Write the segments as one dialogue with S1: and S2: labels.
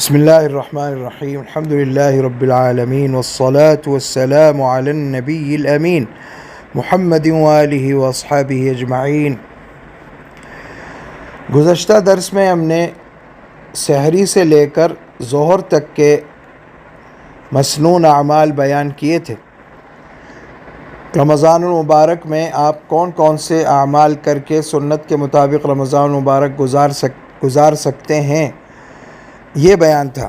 S1: بسم اللہ الرحمن الرحیم الحمد للہ رب العالمین والصلاة والسلام علی النبی الامین محمد وآلہ واصحابہ اجمعین۔ گزشتہ درس میں ہم نے سحری سے لے کر ظہر تک کے مسنون اعمال بیان کیے تھے۔ رمضان المبارک میں آپ کون کون سے اعمال کر کے سنت کے مطابق رمضان المبارک گزار سکتے ہیں، یہ بیان تھا۔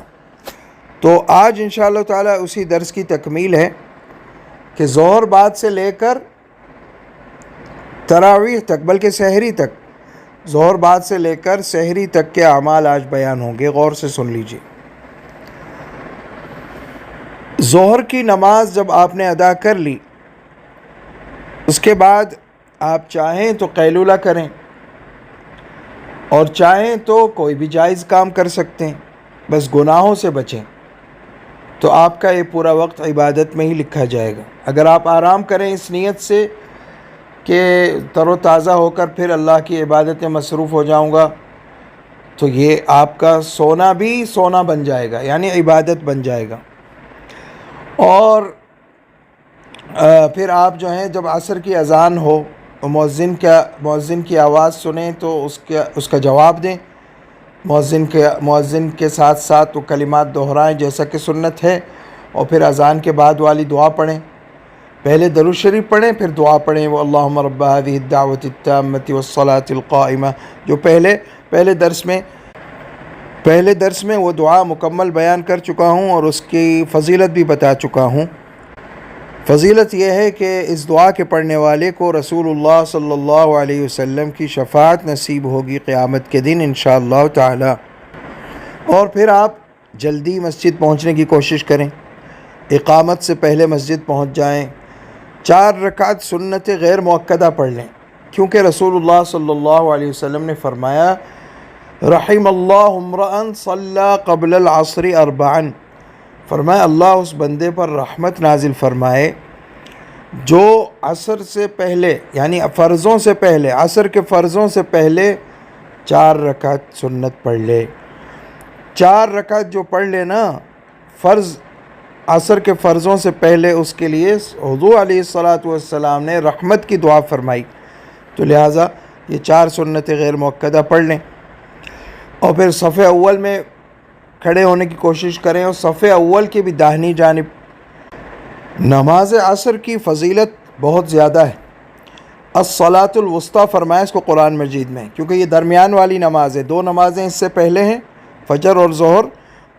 S1: تو آج انشاءاللہ تعالی اسی درس کی تکمیل ہے کہ ظہر بعد سے لے کر تراویح تک، بلکہ سحری تک، ظہر بعد سے لے کر سحری تک کے اعمال آج بیان ہوں گے۔ غور سے سن لیجیے۔ ظہر کی نماز جب آپ نے ادا کر لی، اس کے بعد آپ چاہیں تو قیلولہ کریں اور چاہیں تو کوئی بھی جائز کام کر سکتے ہیں، بس گناہوں سے بچیں تو آپ کا یہ پورا وقت عبادت میں ہی لکھا جائے گا۔ اگر آپ آرام کریں اس نیت سے کہ تر و تازہ ہو کر پھر اللہ کی عبادت میں مصروف ہو جاؤں گا، تو یہ آپ کا سونا بھی سونا بن جائے گا، یعنی عبادت بن جائے گا۔ اور پھر آپ جو ہیں جب عصر کی اذان ہو، مؤذن کی آواز سنیں تو اس کا جواب دیں۔ مؤذن کے ساتھ ساتھ وہ کلمات دہرائیں جیسا کہ سنت ہے، اور پھر اذان کے بعد والی دعا پڑھیں۔ پہلے درود شریف پڑھیں، پھر دعا پڑھیں، وہ اللہم رب هذه الدعوة التامة والصلاة القائمة، جو پہلے درس میں وہ دعا مکمل بیان کر چکا ہوں اور اس کی فضیلت بھی بتا چکا ہوں۔ فضیلت یہ ہے کہ اس دعا کے پڑھنے والے کو رسول اللہ صلی اللہ علیہ وسلم کی شفاعت نصیب ہوگی قیامت کے دن انشاءاللہ تعالی۔ اور پھر آپ جلدی مسجد پہنچنے کی کوشش کریں، اقامت سے پہلے مسجد پہنچ جائیں، 4 رکعت سنت غیر مؤکدہ پڑھ لیں، کیونکہ رسول اللہ صلی اللہ علیہ وسلم نے فرمایا رحم اللہ امرأ صلی قبل العصر 4، فرمایا اللہ اس بندے پر رحمت نازل فرمائے جو عصر سے پہلے، یعنی فرضوں سے پہلے، عصر کے فرضوں سے پہلے 4 رکعت سنت پڑھ لے۔ 4 رکعت جو پڑھ لے نا فرض، عصر کے فرضوں سے پہلے، اس کے لیے حضور علیہ الصلاۃ والسلام نے رحمت کی دعا فرمائی، تو لہٰذا یہ 4 سنت غیر مؤکدہ پڑھ لیں۔ اور پھر صف اول میں کھڑے ہونے کی کوشش کریں، اور صف اول کی بھی داہنی جانب۔ نماز عصر کی فضیلت بہت زیادہ ہے۔ الصلاۃ الوسطیٰ فرمایا اس کو قرآن مجید میں، کیونکہ یہ درمیان والی نماز ہے۔ 2 نمازیں اس سے پہلے ہیں، فجر اور ظہر،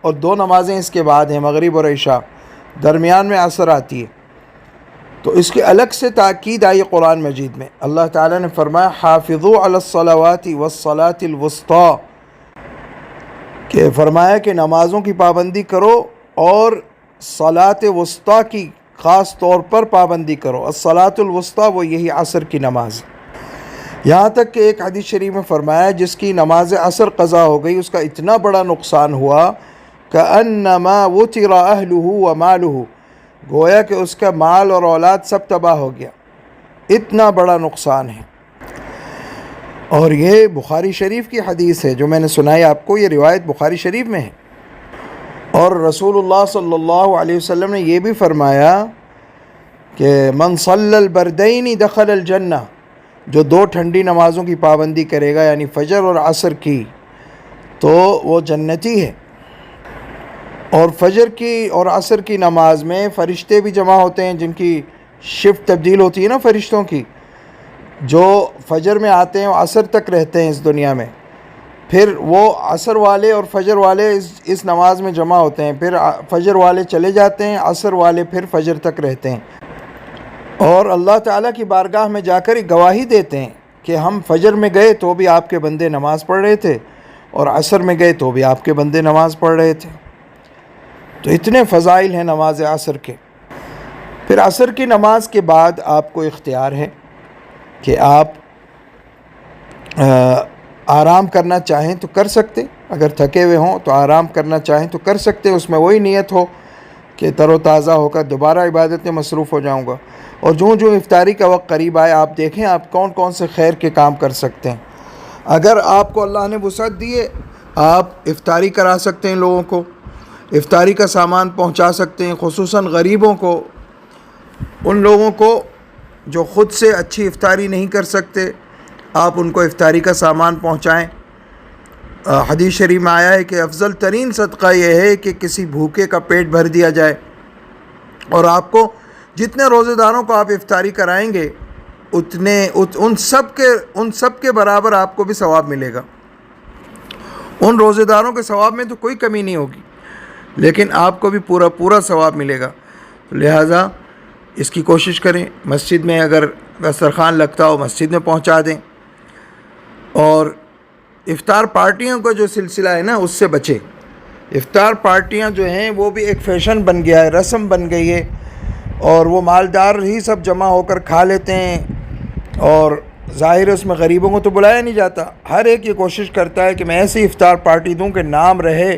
S1: اور 2 نمازیں اس کے بعد ہیں، مغرب اور عشاء۔ درمیان میں عصر آتی ہے، تو اس کی الگ سے تاکید آئی قرآن مجید میں۔ اللہ تعالیٰ نے فرمایا حافظوا علی الصلوات والصلاۃ الوسطیٰ، کہ فرمایا کہ نمازوں کی پابندی کرو اور صلاۃ وسطیٰ کی خاص طور پر پابندی کرو۔ الصلاۃ الوسطیٰ وہ یہی عصر کی نماز ہے۔ یہاں تک کہ ایک حدیث شریف میں فرمایا جس کی نماز عصر قضا ہو گئی اس کا اتنا بڑا نقصان ہوا کأنما وتر اہلہ ومالہ، گویا کہ اس کا مال اور اولاد سب تباہ ہو گیا، اتنا بڑا نقصان ہے۔ اور یہ بخاری شریف کی حدیث ہے جو میں نے سنائی آپ کو، یہ روایت بخاری شریف میں ہے۔ اور رسول اللہ صلی اللہ علیہ وسلم نے یہ بھی فرمایا کہ من صلی البردین دخل الجنہ، جو 2 ٹھنڈی نمازوں کی پابندی کرے گا، یعنی فجر اور عصر کی، تو وہ جنتی ہے۔ اور فجر کی اور عصر کی نماز میں فرشتے بھی جمع ہوتے ہیں، جن کی شفٹ تبدیل ہوتی ہے نا فرشتوں کی، جو فجر میں آتے ہیں وہ عصر تک رہتے ہیں اس دنیا میں، پھر وہ عصر والے اور فجر والے اس نماز میں جمع ہوتے ہیں، پھر فجر والے چلے جاتے ہیں، عصر والے پھر فجر تک رہتے ہیں، اور اللہ تعالیٰ کی بارگاہ میں جا کر گواہی دیتے ہیں کہ ہم فجر میں گئے تو بھی آپ کے بندے نماز پڑھ رہے تھے، اور عصر میں گئے تو بھی آپ کے بندے نماز پڑھ رہے تھے۔ تو اتنے فضائل ہیں نماز عصر کے۔ پھر عصر کی نماز کے بعد آپ کو اختیار ہے کہ آپ آرام کرنا چاہیں تو کر سکتے، اگر تھکے ہوئے ہوں تو آرام کرنا چاہیں تو کر سکتے، اس میں وہی نیت ہو کہ تر و تازہ ہو کر دوبارہ عبادت میں مصروف ہو جاؤں گا۔ اور جو افطاری کا وقت قریب آئے آپ دیکھیں آپ کون کون سے خیر کے کام کر سکتے ہیں۔ اگر آپ کو اللہ نے وسعت دیے آپ افطاری کرا سکتے ہیں، لوگوں کو افطاری کا سامان پہنچا سکتے ہیں، خصوصاً غریبوں کو، ان لوگوں کو جو خود سے اچھی افطاری نہیں کر سکتے، آپ ان کو افطاری کا سامان پہنچائیں۔ حدیث شریف میں آیا ہے کہ افضل ترین صدقہ یہ ہے کہ کسی بھوکے کا پیٹ بھر دیا جائے، اور آپ کو جتنے روزے داروں کو آپ افطاری کرائیں گے ان سب کے برابر آپ کو بھی ثواب ملے گا۔ ان روزے داروں کے ثواب میں تو کوئی کمی نہیں ہوگی، لیکن آپ کو بھی پورا ثواب ملے گا۔ لہٰذا اس کی کوشش کریں، مسجد میں اگر دسترخوان لگتا ہو مسجد میں پہنچا دیں، اور افطار پارٹیوں کا جو سلسلہ ہے نا اس سے بچیں۔ افطار پارٹیاں جو ہیں وہ بھی ایک فیشن بن گیا ہے، رسم بن گئی ہے، اور وہ مالدار ہی سب جمع ہو کر کھا لیتے ہیں، اور ظاہر ہے اس میں غریبوں کو تو بلایا نہیں جاتا۔ ہر ایک یہ کوشش کرتا ہے کہ میں ایسی افطار پارٹی دوں کہ نام رہے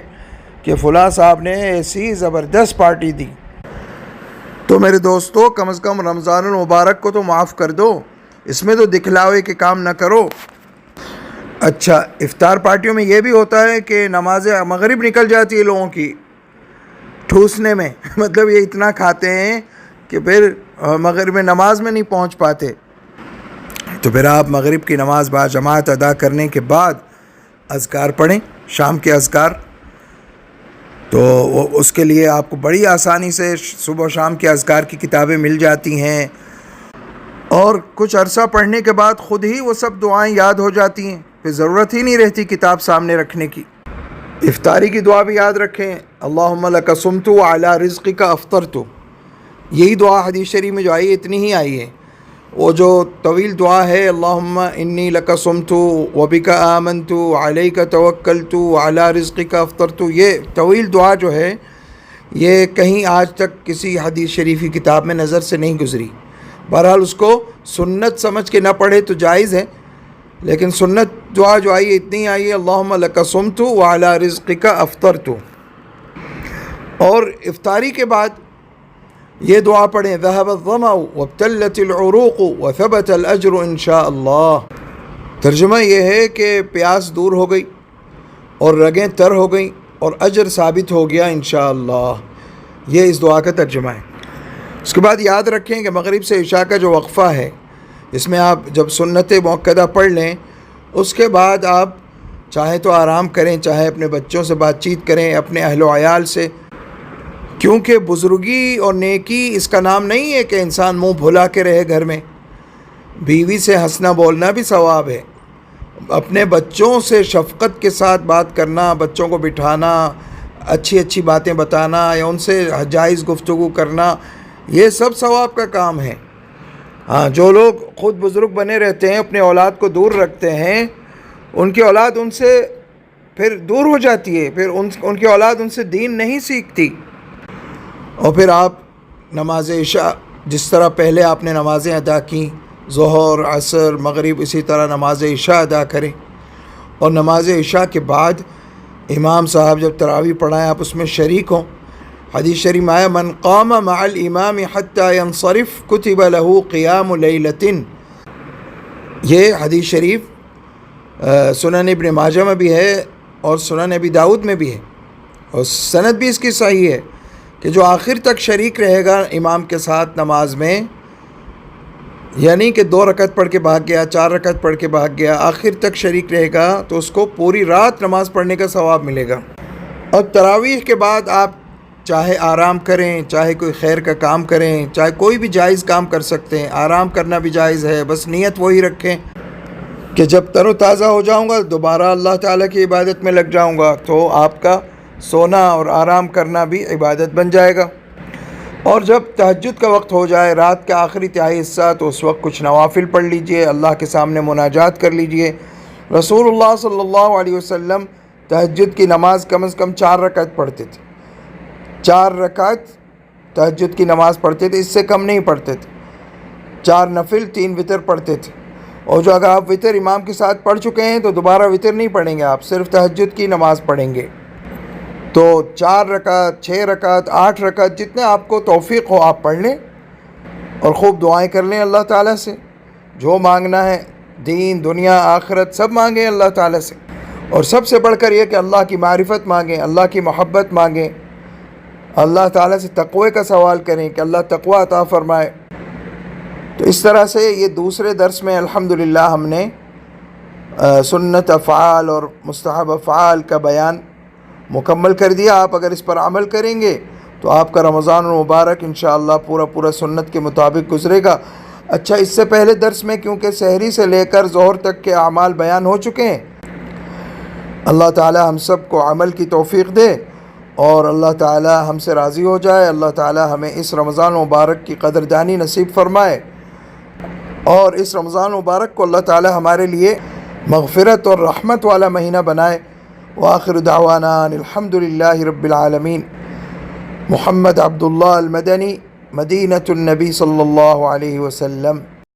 S1: کہ فلاں صاحب نے ایسی زبردست پارٹی دی۔ تو میرے دوستو، کم از کم رمضان المبارک کو تو معاف کر دو، اس میں تو دکھلاوے کے کام نہ کرو۔ اچھا، افطار پارٹیوں میں یہ بھی ہوتا ہے کہ نماز مغرب نکل جاتی ہے لوگوں کی ٹھوسنے میں، مطلب یہ اتنا کھاتے ہیں کہ پھر مغرب میں نماز میں نہیں پہنچ پاتے۔ تو پھر آپ مغرب کی نماز با جماعت ادا کرنے کے بعد اذکار پڑھیں، شام کے اذکار، تو اس کے لیے آپ کو بڑی آسانی سے صبح و شام کے اذکار کی کتابیں مل جاتی ہیں، اور کچھ عرصہ پڑھنے کے بعد خود ہی وہ سب دعائیں یاد ہو جاتی ہیں، پھر ضرورت ہی نہیں رہتی کتاب سامنے رکھنے کی۔ افطاری کی دعا بھی یاد رکھیں، اللہم لک صمت وعلی رزقک افطرت، یہی دعا حدیث شریف میں جو آئی ہے اتنی ہی آئی ہے۔ وہ جو طویل دعا ہے، اللہم انی لک صمت وبک آمنت علیک توکلت وعلی رزقک افطرت، یہ طویل دعا جو ہے یہ کہیں آج تک کسی حدیث شریف کی کتاب میں نظر سے نہیں گزری۔ بہرحال اس کو سنت سمجھ کے نہ پڑھے تو جائز ہے، لیکن سنت دعا جو آئی ہے اتنی آئی ہے، اللہم لک صمت وعلی رزقک افطرت۔ اور افطاری کے بعد یہ دعا پڑھیں، ذهب الظمأ وابتلت العروق وثبت الاجر ان شاء اللہ۔ ترجمہ یہ ہے کہ پیاس دور ہو گئی اور رگیں تر ہو گئیں اور اجر ثابت ہو گیا انشاءاللہ، یہ اس دعا کا ترجمہ ہے۔ اس کے بعد یاد رکھیں کہ مغرب سے عشاء کا جو وقفہ ہے، اس میں آپ جب سنت مؤکدہ پڑھ لیں، اس کے بعد آپ چاہیں تو آرام کریں، چاہے اپنے بچوں سے بات چیت کریں، اپنے اہل و عیال سے، کیونکہ بزرگی اور نیکی اس کا نام نہیں ہے کہ انسان منہ بھلا کے رہے گھر میں۔ بیوی سے ہنسنا بولنا بھی ثواب ہے، اپنے بچوں سے شفقت کے ساتھ بات کرنا، بچوں کو بٹھانا، اچھی باتیں بتانا یا ان سے جائز گفتگو کرنا، یہ سب ثواب کا کام ہے۔ ہاں، جو لوگ خود بزرگ بنے رہتے ہیں، اپنے اولاد کو دور رکھتے ہیں، ان کی اولاد ان سے پھر دور ہو جاتی ہے، پھر ان کی اولاد ان سے دین نہیں سیکھتی۔ اور پھر آپ نماز عشاء، جس طرح پہلے آپ نے نمازیں ادا کیں، ظہر، عصر، مغرب، اسی طرح نماز عشاء ادا کریں، اور نماز عشاء کے بعد امام صاحب جب تراویح پڑھائیں آپ اس میں شریک ہوں۔ حدیث شریف میں آیا، من قام مع الامام حتی ینصرف کتب له قیام لیلۃ، یہ حدیث شریف سنن ابن ماجہ میں بھی ہے اور سنن ابی داؤد میں بھی ہے، اور سند بھی اس کی صحیح ہے کہ جو آخر تک شریک رہے گا امام کے ساتھ نماز میں، یعنی کہ 2 رکعت پڑھ کے بھاگ گیا، 4 رکعت پڑھ کے بھاگ گیا، آخر تک شریک رہے گا تو اس کو پوری رات نماز پڑھنے کا ثواب ملے گا۔ اور تراویح کے بعد آپ چاہے آرام کریں، چاہے کوئی خیر کا کام کریں، چاہے کوئی بھی جائز کام کر سکتے ہیں، آرام کرنا بھی جائز ہے، بس نیت وہی رکھیں کہ جب تر و تازہ ہو جاؤں گا دوبارہ اللہ تعالیٰ کی عبادت میں لگ جاؤں گا، تو آپ کا سونا اور آرام کرنا بھی عبادت بن جائے گا۔ اور جب تہجد کا وقت ہو جائے، رات کا آخری تہائی حصہ، تو اس وقت کچھ نوافل پڑھ لیجئے، اللہ کے سامنے مناجات کر لیجئے۔ رسول اللہ صلی اللہ علیہ وسلم تہجد کی نماز کم از کم 4 رکعت پڑھتے تھے، 4 رکعت تہجد کی نماز پڑھتے تھے، اس سے کم نہیں پڑھتے تھے۔ 4 نفل، 3 وتر پڑھتے تھے، اور جو اگر آپ وتر امام کے ساتھ پڑھ چکے ہیں تو دوبارہ وتر نہیں پڑھیں گے، آپ صرف تہجد کی نماز پڑھیں گے۔ تو 4 رکعت، 6 رکعت، 8 رکعت، جتنے آپ کو توفیق ہو آپ پڑھ لیں، اور خوب دعائیں کر لیں اللہ تعالیٰ سے، جو مانگنا ہے، دین، دنیا، آخرت، سب مانگیں اللہ تعالیٰ سے۔ اور سب سے بڑھ کر یہ کہ اللہ کی معرفت مانگیں، اللہ کی محبت مانگیں، اللہ تعالیٰ سے تقوی کا سوال کریں کہ اللہ تقوی عطا فرمائے۔ تو اس طرح سے یہ دوسرے درس میں الحمدللہ ہم نے سنت افعال اور مستحب افعال کا بیان مکمل کر دیا۔ آپ اگر اس پر عمل کریں گے تو آپ کا رمضان المبارک انشاءاللہ پورا سنت کے مطابق گزرے گا۔ اچھا، اس سے پہلے درس میں کیونکہ سحری سے لے کر ظہر تک کے اعمال بیان ہو چکے ہیں، اللہ تعالی ہم سب کو عمل کی توفیق دے اور اللہ تعالی ہم سے راضی ہو جائے۔ اللہ تعالی ہمیں اس رمضان مبارک کی قدردانی نصیب فرمائے اور اس رمضان مبارک کو اللہ تعالی ہمارے لیے مغفرت اور رحمت والا مہینہ بنائے۔ وآخر دعوانا الحمدللہ رب العالمین۔ محمد عبداللہ المدنی، مدینۃ النبی صلی اللہ علیہ وسلم۔